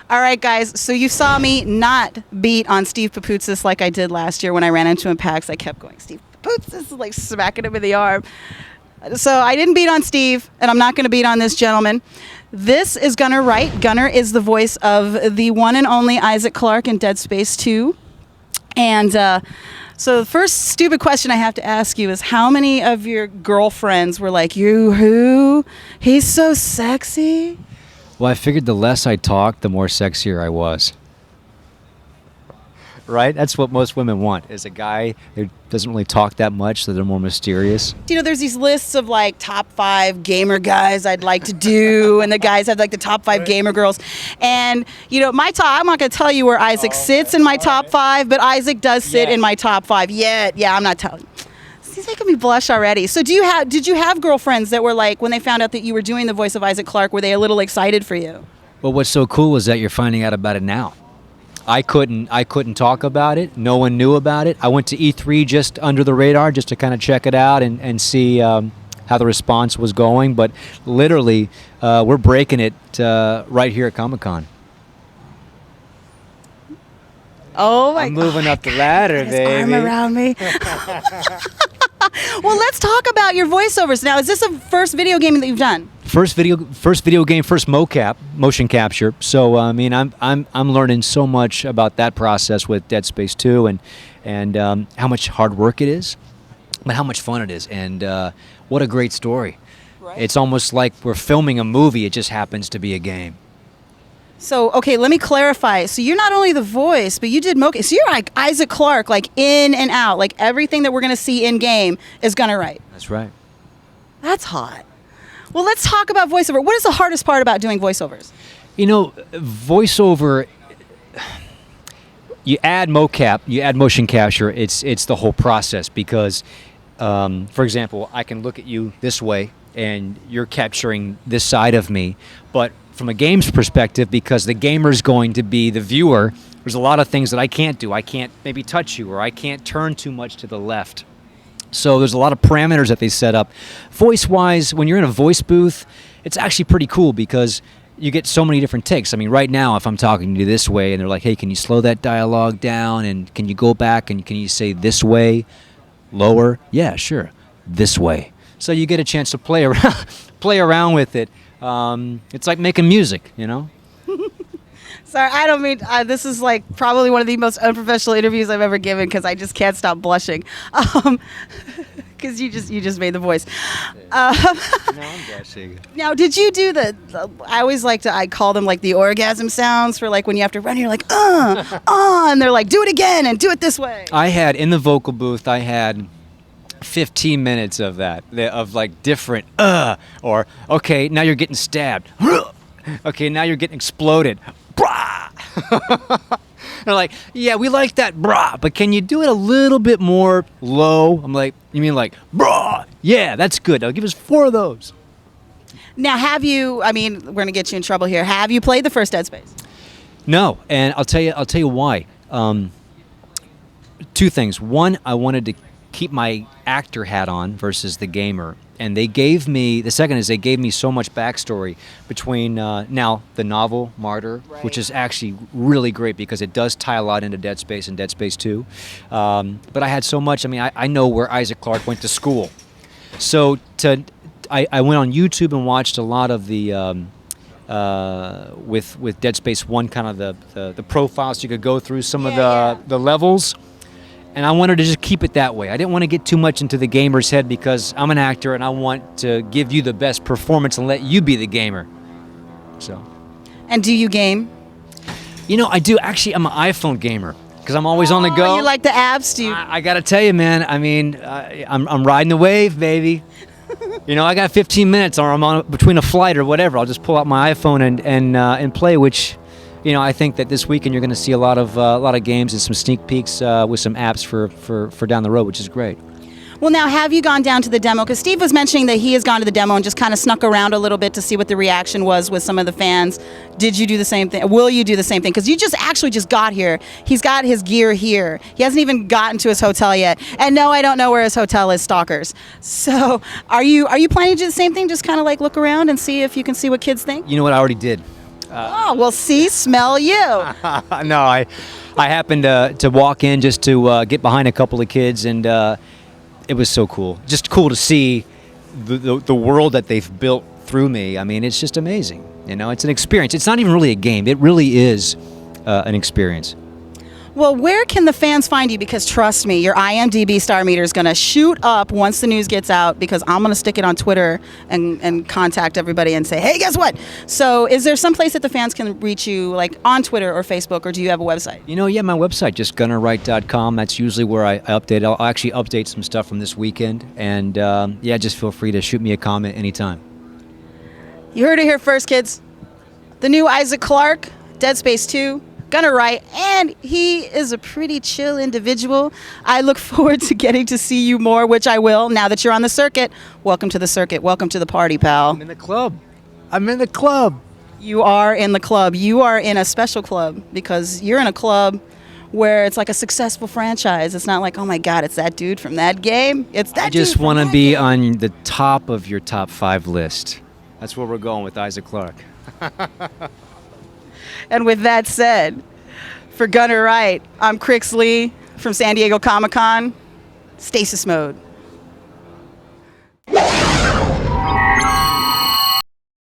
All right, guys. So you saw me not beat on Steve Papoutsis like I did last year when I ran into him in PAX. I kept going, Steve Papoutsis, like smacking him in the arm. So I didn't beat on Steve, and I'm not going to beat on this gentleman. This is Gunner Wright. Gunner is the voice of the one and only Isaac Clarke in Dead Space 2. And so the first stupid question I have to ask you is how many of your girlfriends were like, you who? He's so sexy? Well, I figured the less I talked, the more sexier I was. Right? That's what most women want, is a guy who doesn't really talk that much, so they're more mysterious. You know, there's these lists of like top 5 gamer guys I'd like to do, and the guys have like the top 5 gamer girls. And, you know, my top, I'm not going to tell you where Isaac sits in my top 5, but Isaac does sit in my top 5. Yeah, I'm not telling you. He's making me blush already. So did you have girlfriends that were like, when they found out that you were doing the voice of Isaac Clarke, were they a little excited for you? Well, what's so cool is that you're finding out about it now. I couldn't talk about it. No one knew about it. I went to E3 just under the radar just to kind of check it out and see how the response was going. But literally, we're breaking it right here at Comic-Con. Oh my! I'm moving up the ladder, his baby. arm around me. Well, let's talk about your voiceovers. Now, is this a first video game that you've done? First video game, first motion capture. So I mean, I'm learning so much about that process with Dead Space 2 and how much hard work it is, but how much fun it is, and what a great story. Right. It's almost like we're filming a movie. It just happens to be a game. So, okay, let me clarify. So you're not only the voice, but you did mocap. So you're like Isaac Clarke, like in and out. Like everything that we're going to see in game is Gunner Wright. That's right. That's hot. Well, let's talk about voiceover. What is the hardest part about doing voiceovers? You know, voiceover, you add mocap, you add motion capture, it's the whole process because, for example, I can look at you this way and you're capturing this side of me, but from a game's perspective, because the gamer's going to be the viewer, there's a lot of things that I can't do. I can't maybe touch you, or I can't turn too much to the left. So there's a lot of parameters that they set up. Voice-wise, when you're in a voice booth, it's actually pretty cool because you get so many different takes. I mean, right now, if I'm talking to you this way, and they're like, hey, can you slow that dialogue down, and can you go back, and can you say this way, lower? Yeah, sure, this way. So you get a chance to play around with it. It's like making music, you know? Sorry, I don't mean, this is like probably one of the most unprofessional interviews I've ever given because I just can't stop blushing. Because you just made the voice. Now I'm blushing. Now, did you do I always like to, I call them like the orgasm sounds for like when you have to run, you're like, and they're like, do it again and do it this way. I had, in the vocal booth, I had 15 minutes of that, of like different, or, okay, now you're getting stabbed. Okay, now you're getting exploded. Brah! They're like, yeah, we like that, brah, but can you do it a little bit more low? I'm like, you mean like, brah? Yeah, that's good. Now give us 4 of those. Now, have you, I mean, we're going to get you in trouble here. Have you played the first Dead Space? No, and I'll tell you why. 2 things. One, I wanted to keep my actor hat on versus the gamer. And the second is they gave me so much backstory between now the novel Martyr, right, which is actually really great because it does tie a lot into Dead Space and Dead Space 2. But I had so much, I mean, I know where Isaac Clarke went to school. So I went on YouTube and watched a lot of the, with Dead Space 1, kind of the profiles you could go through, some of the levels. And I wanted to just keep it that way. I didn't want to get too much into the gamer's head because I'm an actor and I want to give you the best performance and let you be the gamer. So. And do you game? You know, I do. Actually, I'm an iPhone gamer because I'm always on the go. You like the apps, do you? I got to tell you, man, I mean, I'm riding the wave, baby. You know, I got 15 minutes or I'm on between a flight or whatever. I'll just pull out my iPhone and play, which... You know, I think that this weekend you're going to see a lot of games and some sneak peeks with some apps for down the road, which is great. Well, now, have you gone down to the demo? Because Steve was mentioning that he has gone to the demo and just kind of snuck around a little bit to see what the reaction was with some of the fans. Did you do the same thing? Will you do the same thing? Because you just got here. He's got his gear here. He hasn't even gotten to his hotel yet. And no, I don't know where his hotel is, stalkers. So are you planning to do the same thing? Just kind of like look around and see if you can see what kids think? You know what? I already did. Oh, well, see, smell you. No, I happened to walk in just to get behind a couple of kids, and it was so cool. Just cool to see the world that they've built through me. I mean, it's just amazing. You know, it's an experience. It's not even really a game. It really is an experience. Well, where can the fans find you? Because trust me, your IMDb star meter is going to shoot up once the news gets out, because I'm going to stick it on Twitter and contact everybody and say, hey, guess what? So is there some place that the fans can reach you, like on Twitter or Facebook, or do you have a website? You know, yeah, my website, just gunnerwright.com. That's usually where I update. I'll actually update some stuff from this weekend. And yeah, just feel free to shoot me a comment anytime. You heard it here first, kids. The new Isaac Clarke, Dead Space 2. Gunner Wright, and he is a pretty chill individual. I look forward to getting to see you more, which I will, now that you're on the circuit. Welcome to the circuit. Welcome to the party, pal. I'm in the club. I'm in the club. You are in the club. You are in a special club, because you're in a club where it's like a successful franchise. It's not like, oh my God, it's that dude from that game. It's that I just dude from want to that be game. on the top of your top 5 list. That's where we're going with Isaac Clarke. And with that said, for Gunner Wright, I'm Crix Lee from San Diego Comic-Con. Stasis mode.